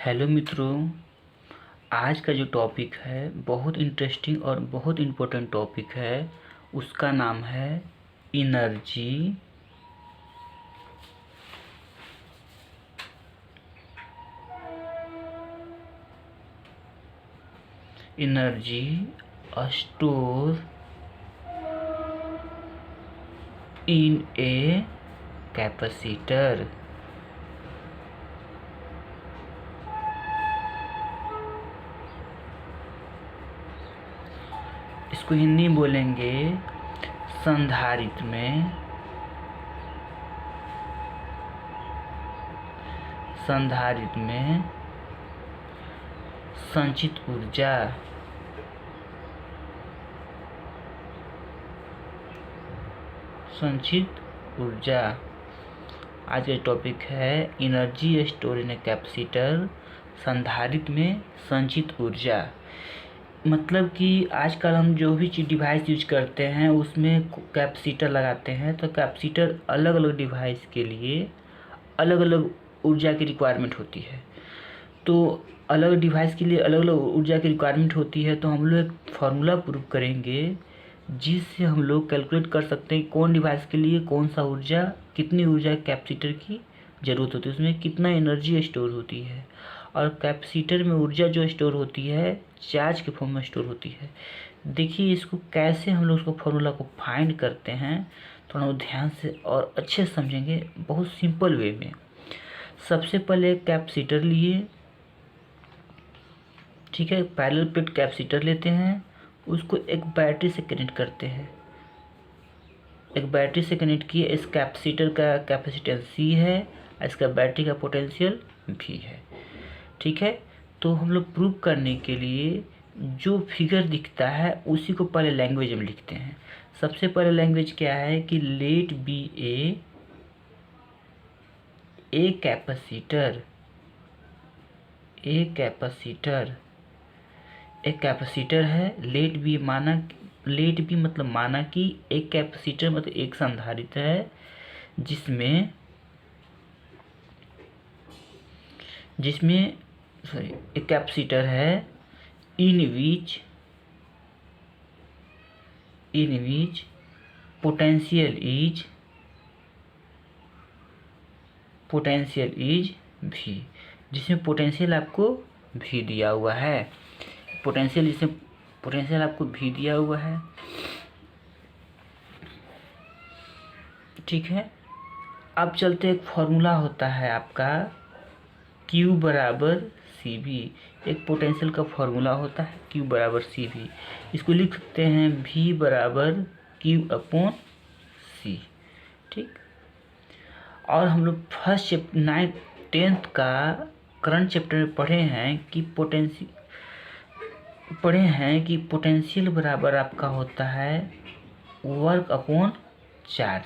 Hello मित्रों। आज का जो टॉपिक है बहुत इंटरेस्टिंग और बहुत इम्पोर्टेंट टॉपिक है। उसका नाम है energy energy store in a capacitor. इसको हिंदी में बोलेंगे संधारित्र में संचित ऊर्जा। आज का टॉपिक है energy store in a capacitor, संधारित्र में संचित ऊर्जा। मतलब कि आजकल हम जो भी चीज़ डिवाइस यूज करते हैं उसमें कैपेसिटर लगाते हैं, तो कैपेसिटर अलग अलग डिवाइस के लिए अलग अलग ऊर्जा की रिक्वायरमेंट होती है। तो अलग डिवाइस के लिए अलग अलग ऊर्जा की रिक्वायरमेंट होती है, तो हम लोग एक फार्मूला प्रूव करेंगे जिससे हम लोग कैलकुलेट कर सकते हैं कौन डिवाइस के लिए कौन सा ऊर्जा, कितनी ऊर्जा कैपेसिटर की ज़रूरत होती है, उसमें कितना एनर्जी स्टोर होती है। और कैपेसिटर में ऊर्जा जो स्टोर होती है चार्ज के फॉर्म में स्टोर होती है। देखिए इसको कैसे हम लोग उसको फार्मूला को फाइंड करते हैं, थोड़ा ध्यान से और अच्छे से समझेंगे बहुत सिंपल वे में। सबसे पहले कैपेसिटर लिए, ठीक है, पैरेलल प्लेट कैपेसिटर लेते हैं, उसको एक बैटरी से कनेक्ट करते हैं। एक बैटरी से कनेक्ट किए, इस कैपेसिटर का कैपेसिटेंस C है, इसका बैटरी का पोटेंशियल V है। ठीक है, तो हम लोग प्रूव करने के लिए जो फिगर दिखता है उसी को पहले लैंग्वेज में लिखते हैं। सबसे पहले लैंग्वेज क्या है कि लेट बी ए कैपेसिटर। एक कैपेसिटर है, लेट बी मतलब माना कि एक कैपेसिटर मतलब एक संधारित्र है जिसमें एक कैपेसिटर है इन विच पोटेंशियल इज V, जिसमें पोटेंशियल आपको V दिया हुआ है। पोटेंशियल आपको V दिया हुआ है। ठीक है, अब चलते एक फॉर्मूला होता है आपका Q बराबर CV। एक पोटेंशियल का फॉर्मूला होता है Q बराबर CV। इसको लिख सकते हैं V बराबर Q अपॉन C। ठीक, और हम लोग फर्स्ट चैप्टर 9th 10th का करंट चैप्टर में पढ़े हैं कि पोटेंशियल बराबर आपका होता है वर्क अपॉन चार्ज।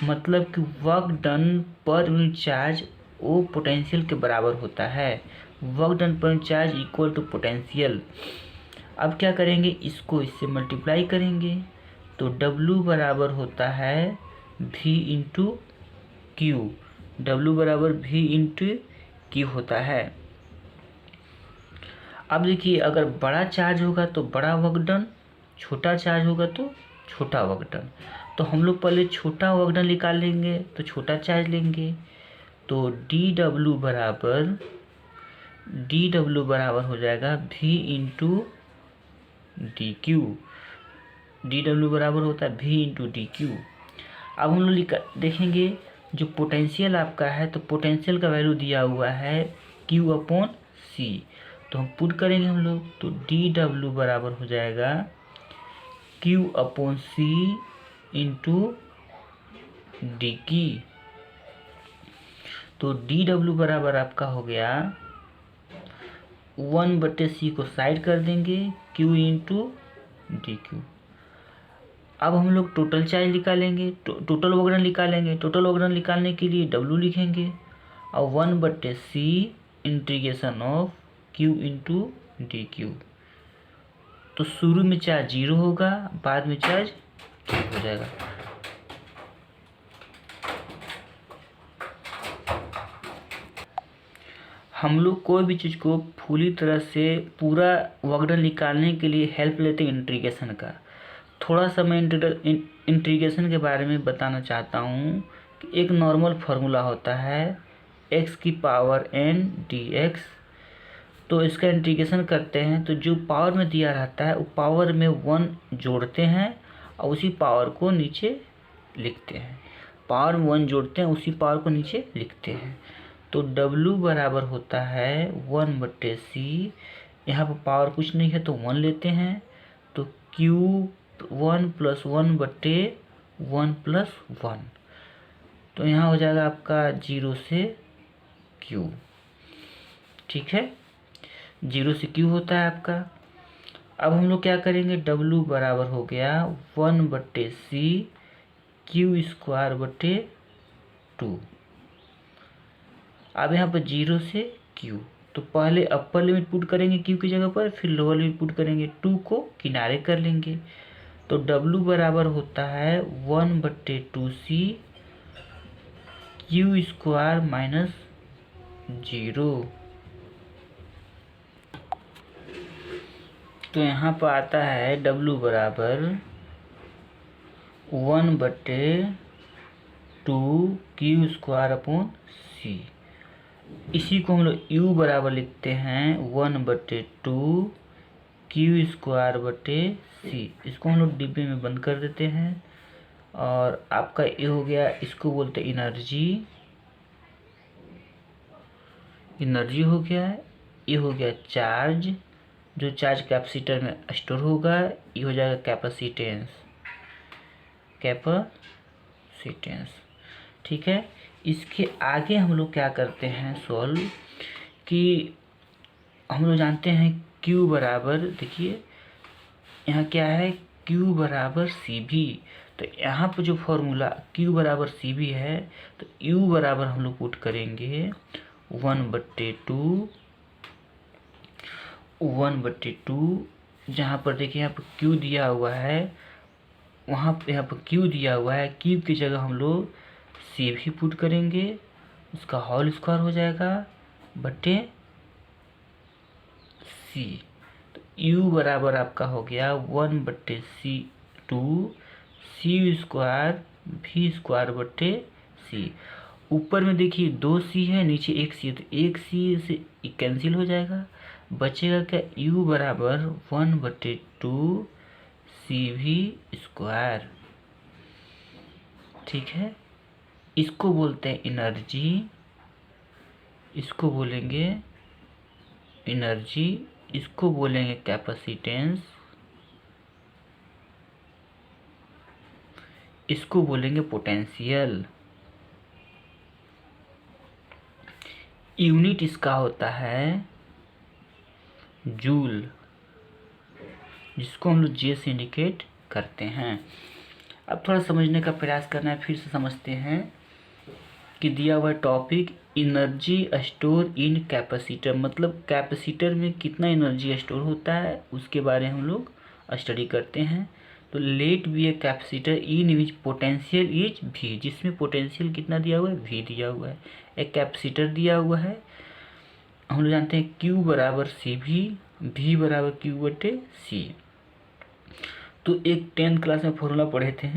मतलब कि वर्क डन पर यूनिट चार्ज वो पोटेंशियल के बराबर होता है। वर्क डन पर unit charge equal to potential. अब क्या करेंगे, इससे मल्टीप्लाई करेंगे तो W बराबर होता है V इंटू क्यू। W बराबर V इंटू क्यू होता है। अब देखिए, अगर बड़ा चार्ज होगा तो बड़ा वर्क डन, छोटा चार्ज होगा तो छोटा वर्क डन। तो हम लोग पहले छोटा वर्क डन निकाल लेंगे तो छोटा चार्ज लेंगे। तो dW बराबर हो जाएगा V into D Q. dW बराबर होता है V इंटू डी क्यू। अब हम लोग देखेंगे जो पोटेंशियल आपका है, तो पोटेंशियल का वैल्यू दिया हुआ है Q अपॉन C। तो हम पुट करेंगे हम लोग, तो dW बराबर हो जाएगा Q upon C into D की। तो dW बराबर आपका हो गया 1/C को साइड कर देंगे, Q इंटू डी क्यू। अब हम लोग टोटल चार्ज निकालेंगे, टोटल वर्क डन निकालेंगे। टोटल वर्क डन निकालने के लिए W लिखेंगे और 1/C integration of Q into D Q. तो शुरू में चार्ज 0 होगा, बाद में चार्ज 1 हो जाएगा। हम लोग कोई भी चीज़ को पूरी तरह से पूरा वर्क डन निकालने के लिए हेल्प लेते हैं इंटीग्रेशन का। थोड़ा सा मैं इंटीग्रेशन के बारे में बताना चाहता हूँ कि एक नॉर्मल फार्मूला होता है x की पावर n dx। तो इसका इंटीग्रेशन करते हैं तो जो पावर में दिया रहता है वो पावर में 1 जोड़ते हैं और उसी पावर को नीचे लिखते हैं। पावर में 1 जोड़ते हैं, उसी पावर को नीचे लिखते हैं। तो W बराबर होता है 1/c। यहाँ पर पावर कुछ नहीं है तो 1 लेते हैं, तो Q 1 + 1/1 + 1। तो यहाँ हो जाएगा आपका 0 से Q। ठीक है, 0 से Q होता है आपका। अब हम लोग क्या करेंगे, W बराबर हो गया 1/c Q²/2। अब यहाँ पर 0 से Q, तो पहले अपर लिमिट पुट करेंगे Q की जगह पर, फिर लोअर लिमिट पुट करेंगे, 2 को किनारे कर लेंगे। तो W बराबर होता है 1/2c Q² - 0। तो यहाँ पर आता है W बराबर 1/2 Q²/c। इसी को हम लोग U बराबर लिखते हैं 1/2 Q²/c। इसको हम लोग डिब्बे में बंद कर देते हैं। और आपका ये हो गया, इसको बोलते हैं एनर्जी। एनर्जी हो गया, ये हो गया चार्ज, जो चार्ज कैपेसिटर में स्टोर होगा। ये हो जाएगा कैपेसिटेंस। ठीक है, इसके आगे हम लोग क्या करते हैं सॉल्व, कि हम लोग जानते हैं Q बराबर, देखिए यहाँ क्या है, Q बराबर CV। तो यहाँ पर जो फॉर्मूला Q बराबर CV है, तो U बराबर हम लोग पुट करेंगे 1/2। जहाँ पर देखिए यहाँ पर Q दिया हुआ है, वहाँ पे यहाँ पर Q दिया हुआ है, Q की जगह हम लोग CV पुट करेंगे, उसका होल स्क्वायर हो जाएगा बटे C। तो U बराबर आपका हो गया 1/2 C²V²/c। ऊपर में देखिए 2 C है, नीचे 1 C है, तो 1 C से कैंसिल हो जाएगा, बचेगा क्या, U बराबर 1/2 CV²। ठीक है, इसको बोलते हैं एनर्जी, इसको बोलेंगे एनर्जी, इसको बोलेंगे कैपेसिटेंस, इसको बोलेंगे पोटेंशियल। यूनिट इसका होता है जूल, जिसको हम लोग J से इंडिकेट करते हैं। अब थोड़ा समझने का प्रयास करना है, फिर से समझते हैं कि दिया हुआ topic energy store in capacitor, मतलब कैपेसिटर में कितना एनर्जी स्टोर होता है उसके बारे में हम लोग स्टडी करते हैं। तो let be a capacitor in which potential is V, जिसमें पोटेंशियल कितना दिया हुआ है, V दिया हुआ है। एक कैपेसिटर दिया हुआ है, हम लोग जानते हैं Q बराबर CV, V बराबर Q/C। तो एक 10th क्लास में फॉर्मूला पढ़े थे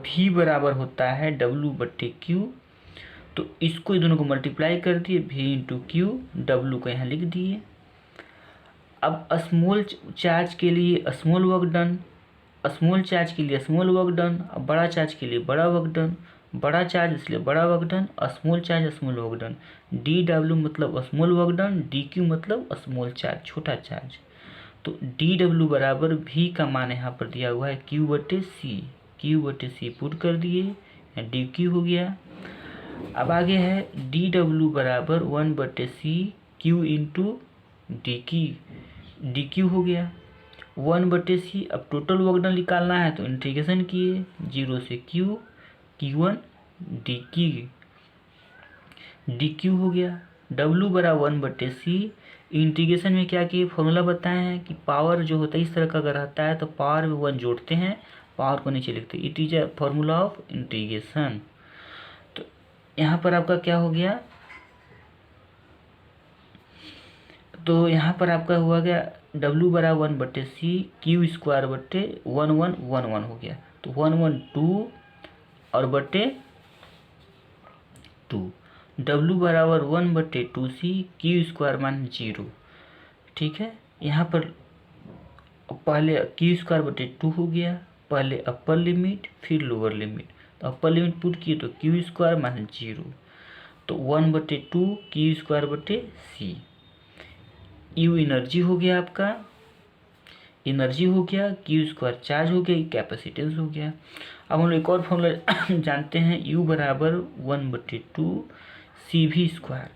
V बराबर होता है W/Q। तो इसको दोनों को मल्टीप्लाई कर दिए, V × Q, W को यहाँ लिख दिए। अब स्मॉल चार्ज के लिए small work done, small charge के लिए स्मॉल वर्क डन, अब बड़ा चार्ज के लिए बड़ा वर्क डन, बड़ा चार्ज इसलिए बड़ा work done, small charge small work done. DW मतलब स्मॉल वर्क डन, DQ मतलब स्मॉल चार्ज छोटा चार्ज। तो DW बराबर V का मान यहाँ पर दिया हुआ है Q/C, Q/C पुट कर दिए, DQ हो गया। अब आगे है DW बराबर 1/C Q × DQ हो गया 1/C। अब टोटल वर्क डन निकालना है तो इंटीग्रेशन किए, 0 से Q, Q1 DQ हो गया। W बराबर 1/C, इंटीग्रेशन में क्या किए, फॉर्मूला बताए हैं कि पावर जो होता है इस तरह का अगर रहता है तो पावर में 1 जोड़ते हैं, पावर को नीचे लिखते हैं। It is a formula of integration. तो यहाँ पर आपका क्या हो गया, तो यहाँ पर आपका हुआ गया W बराबर 1/c क्यू स्क्वायर बटे 1 हो गया, तो 1 और बटे 2। W बराबर 1/2c क्यू स्क्वायर मान 0। ठीक है, यहाँ पर पहले क्यू स्क्वायर बटे 2 हो गया, पहले अपर लिमिट फिर लोअर लिमिट, तो अपर लिमिट पुट किए तो क्यू स्क्वायर मान 0, तो 1/2 क्यू स्क्वायर बटे सी। यू एनर्जी हो गया आपका, एनर्जी हो गया, क्यू स्क्वायर चार्ज हो गया, कैपेसिटेंस हो गया। अब हम लोग एक और फॉर्मूला जानते हैं, U बराबर 1/2 सी भी स्क्वायर।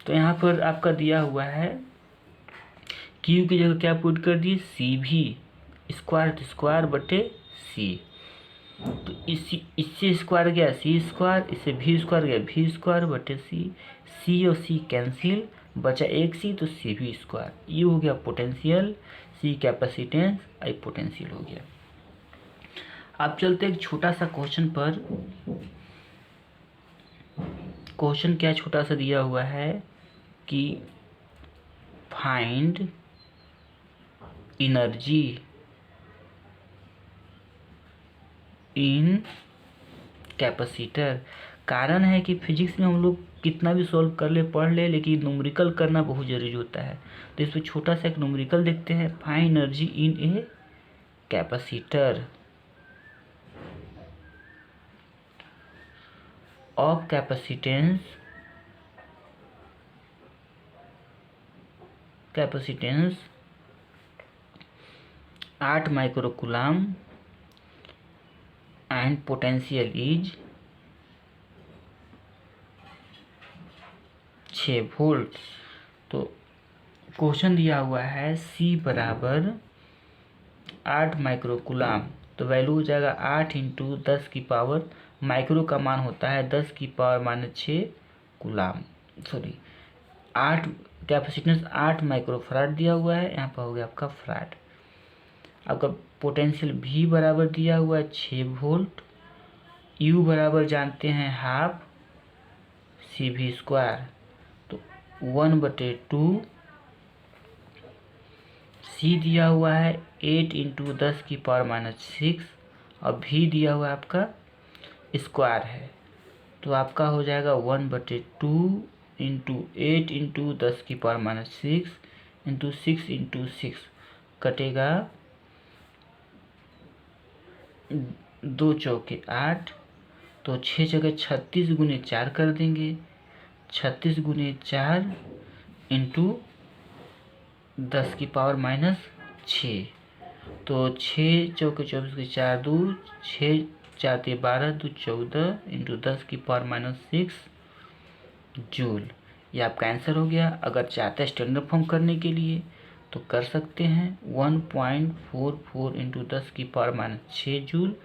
तो यहाँ पर आपका दिया हुआ है क्यू की जगह क्या पुट कर दिए, सी भी स्क्वायर, तो स्क्वायर बटे सी, तो इससे स्क्वायर गया सी स्क्वायर, इससे भी स्क्वायर गया भी स्क्वायर बटे सी, सी और सी कैंसिल, बचा एक सी, तो सी भी स्क्वायर। ये हो गया पोटेंशियल, सी कैपेसिटेंस, आई पोटेंशियल हो गया। अब चलते एक छोटा सा क्वेश्चन पर। क्वेश्चन क्या छोटा सा दिया हुआ है कि फाइंड एनर्जी इन कैपेसिटर। कारण है कि फिजिक्स में हम लोग कितना भी सॉल्व कर ले पढ़ ले, लेकिन न्यूमेरिकल करना बहुत ज़रूरी होता है। तो इस पर छोटा सा एक न्यूमेरिकल देखते हैं, find energy in a capacitor of capacitance 8 microcoulomb and potential is 6 volt. तो क्वेश्चन दिया हुआ है C बराबर 8 माइक्रोकूलम, तो वैल्यू हो जाएगा 8 × 10 की पावर, माइक्रो का मान होता है 10 की power -6 coulomb, sorry 8 capacitance 8 microfarad दिया हुआ है, यहाँ पर हो गया आपका फराड। आपका पोटेंशियल V बराबर दिया हुआ है 6 वोल्ट, U बराबर जानते हैं हाफ सी भी स्क्वायर, तो 1/2 C दिया हुआ है 8 × 10 की पावर -6 और V दिया हुआ आपका स्क्वायर है, तो आपका हो जाएगा 1/2 × 8 × 10 की पावर -6 × 6 × 6 कटेगा 2 चौके 8, तो 6 जगह 36 × 4 कर देंगे, 36 × 4 × 10 की पावर -6, तो 6 चौके 24 के 4 2, 6 4 12 2 14 × 10 की पावर -6 जूल। ये आपका आंसर हो गया। अगर चाहते हैं स्टैंडर्ड फॉर्म करने के लिए तो कर सकते हैं 1.44 × 10 की पावर -6 जूल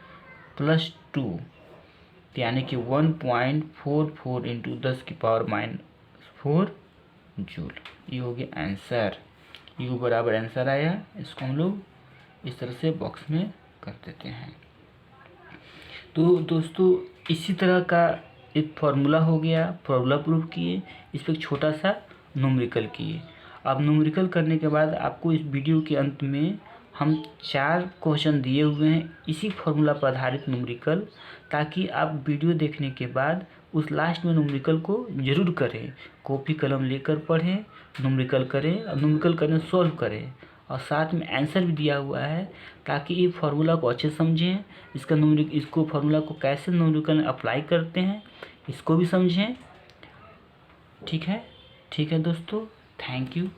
+2, यानी कि 1.44 × 10 की पावर -4 जूल। ये हो गया आंसर, यू बराबर आंसर आया। इसको हम लोग इस तरह से बॉक्स में कर देते हैं। तो दोस्तों इसी तरह का एक फार्मूला हो गया, फार्मूला प्रूव किए, इस पर एक छोटा सा न्यूमेरिकल किए। अब न्यूमेरिकल करने के बाद आपको इस वीडियो के अंत में हम 4 क्वेश्चन दिए हुए हैं इसी फार्मूला पर आधारित न्यूमेरिकल, ताकि आप वीडियो देखने के बाद उस लास्ट में न्यूमेरिकल को जरूर करें, कॉपी कलम लेकर पढ़ें, न्यूमेरिकल करें और न्यूमेरिकल करने सॉल्व करें, और साथ में आंसर भी दिया हुआ है, ताकि ये फार्मूला को अच्छे समझें, इसको फार्मूला को कैसे न्यूमेरिकल में अप्लाई करते हैं इसको भी समझें। ठीक है दोस्तों, थैंक यू।